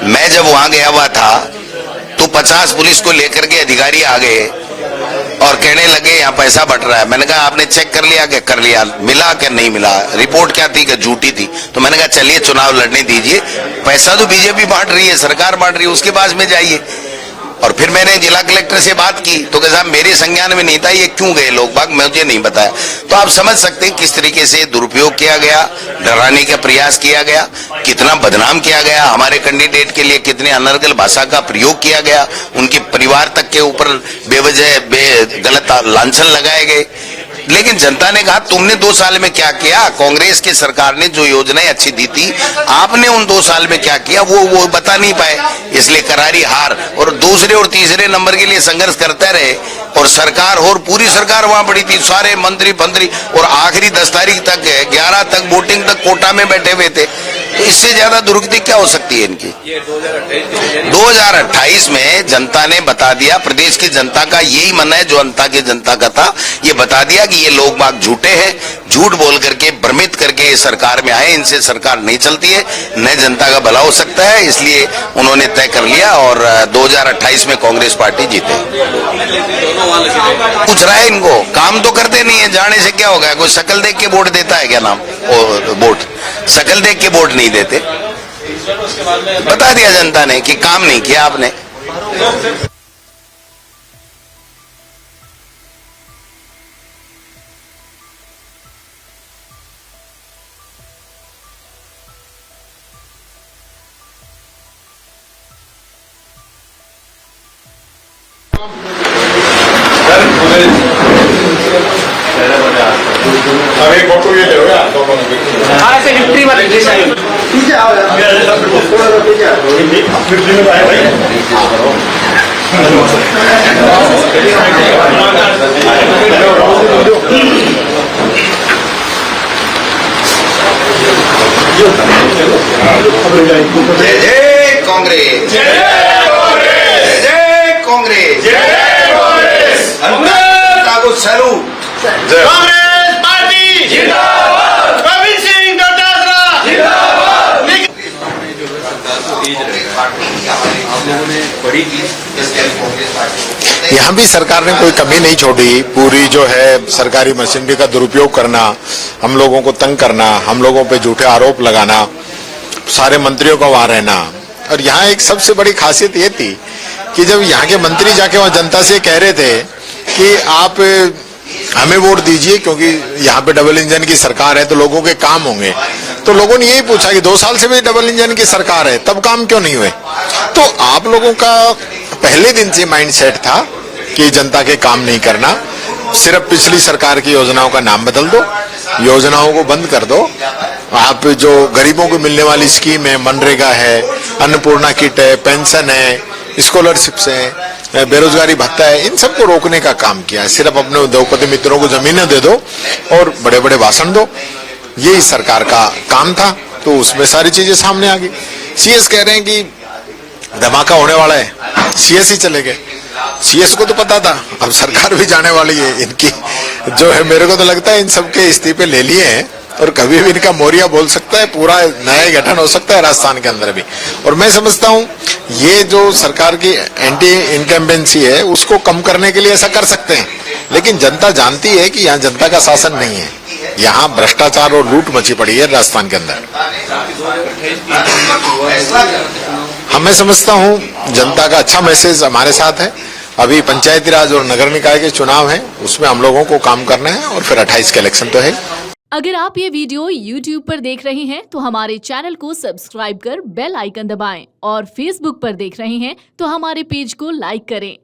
मैं जब वहां गया हुआ था तो 50 पुलिस को लेकर के अधिकारी आ गए और कहने लगे यहाँ पैसा बट रहा है। मैंने कहा आपने चेक कर लिया? क्या कर लिया? मिला क्या नहीं मिला? रिपोर्ट क्या थी? कि झूठी थी। तो मैंने कहा चलिए चुनाव लड़ने दीजिए, पैसा तो बीजेपी बांट रही है, सरकार बांट रही है, उसके पास में जाइए। और फिर मैंने जिला कलेक्टर से बात की तो कहा साहब मेरे संज्ञान में नहीं था, ये क्यों गए लोग बाग, मुझे नहीं बताया। तो आप समझ सकते हैं किस तरीके से दुरुपयोग किया गया, डराने का प्रयास किया गया, कितना बदनाम किया गया, हमारे कैंडिडेट के लिए कितने अनर्गल भाषा का प्रयोग किया गया, उनके परिवार तक के ऊपर बेवजह गलत लांछन लगाए गए। लेकिन जनता ने कहा तुमने 2 साल में क्या किया? कांग्रेस की सरकार ने जो योजनाएं अच्छी दी थी, आपने उन 2 साल में क्या किया वो बता नहीं पाए, इसलिए करारी हार और दूसरे और तीसरे नंबर के लिए संघर्ष करते रहे। और सरकार और पूरी सरकार वहां पड़ी थी, सारे मंत्री फंत्री, और आखिरी 10 तारीख तक 11 तक वोटिंग तक कोटा में बैठे हुए थे। तो इससे ज्यादा दुर्गति क्या हो सकती है इनकी? 2028 में जनता ने बता दिया, प्रदेश की जनता का यही मन है जो अंता की जनता का था, ये बता दिया कि ये लोग बाग झूठे हैं, झूठ बोल करके भ्रमित करके सरकार में आए, इनसे सरकार नहीं चलती है, न जनता का भला हो सकता है। इसलिए उन्होंने तय कर लिया और 2028 में कांग्रेस पार्टी जीते। पूछ रहा है इनको, काम तो करते नहीं है, जाने से क्या होगा? कोई शक्ल देख के वोट देता है क्या? नाम वोट शक्ल देख के वोट नहीं देते। बता दिया जनता ने कि काम नहीं किया आपने। अरे फोटो ये ले हाँ से हिस्ट्री वाले पीछे आओ यार थोड़ा सा पीछे आओ फिर दिन में आए भाई जय जय कांग्रेस, जय कांग्रेस, जय कांग्रेस, जय कांग्रेस, अन्ना को सैल्यूट। कांग्रेस पार्टी जिंदाबाद, प्रवीण सिंह डोटासरा जिंदाबाद। यहाँ भी सरकार ने कोई कमी नहीं छोड़ी। पूरी जो है सरकारी मशीनरी का दुरुपयोग करना, हम लोगों को तंग करना, हम लोगों पे झूठे आरोप लगाना, सारे मंत्रियों का वहां रहना। और यहाँ एक सबसे बड़ी खासियत ये थी कि जब यहाँ के मंत्री जाके वहां जनता से कह रहे थे कि आप हमें वोट दीजिए क्योंकि यहाँ पे डबल इंजन की सरकार है तो लोगों के काम होंगे, तो लोगों ने यही पूछा कि 2 साल से भी डबल इंजन की सरकार है तब काम क्यों नहीं हुए? तो आप लोगों का पहले दिन से माइंडसेट था कि जनता के काम नहीं करना, सिर्फ पिछली सरकार की योजनाओं का नाम बदल दो, योजनाओं को बंद कर दो। आप जो गरीबों को मिलने वाली स्कीम है, मनरेगा है, अन्नपूर्णा किट है, पेंशन है, स्कॉलरशिप्स है, बेरोजगारी भत्ता है, इन सबको रोकने का काम किया है। सिर्फ अपने उद्योगपति मित्रों को जमीनें दे दो और बड़े बड़े भाषण दो, यही सरकार का काम था। तो उसमें सारी चीजें सामने आ गई। सीएस कह रहे हैं कि धमाका होने वाला है, सीएस ही चले गए। सीएस को तो पता था अब सरकार भी जाने वाली है इनकी, जो है मेरे को तो लगता है इन सबके इस्तीफे ले लिए हैं और कभी भी इनका मोरिया बोल सकता है, पूरा नया गठन हो सकता है राजस्थान के अंदर भी। और मैं समझता हूँ ये जो सरकार की एंटी इनकम्बेंसी है उसको कम करने के लिए ऐसा कर सकते हैं, लेकिन जनता जानती है कि यहाँ जनता का शासन नहीं है, यहाँ भ्रष्टाचार और लूट मची पड़ी है राजस्थान के अंदर। मैं समझता हूँ जनता का अच्छा मैसेज हमारे साथ है। अभी पंचायती राज और नगर निकाय के चुनाव हैं, उसमें हम लोगों को काम करना है और फिर 28 का इलेक्शन तो है। अगर आप ये वीडियो YouTube पर देख रहे हैं तो हमारे चैनल को सब्सक्राइब कर बेल आइकन दबाएं और Facebook पर देख रहे हैं तो हमारे पेज को लाइक करें।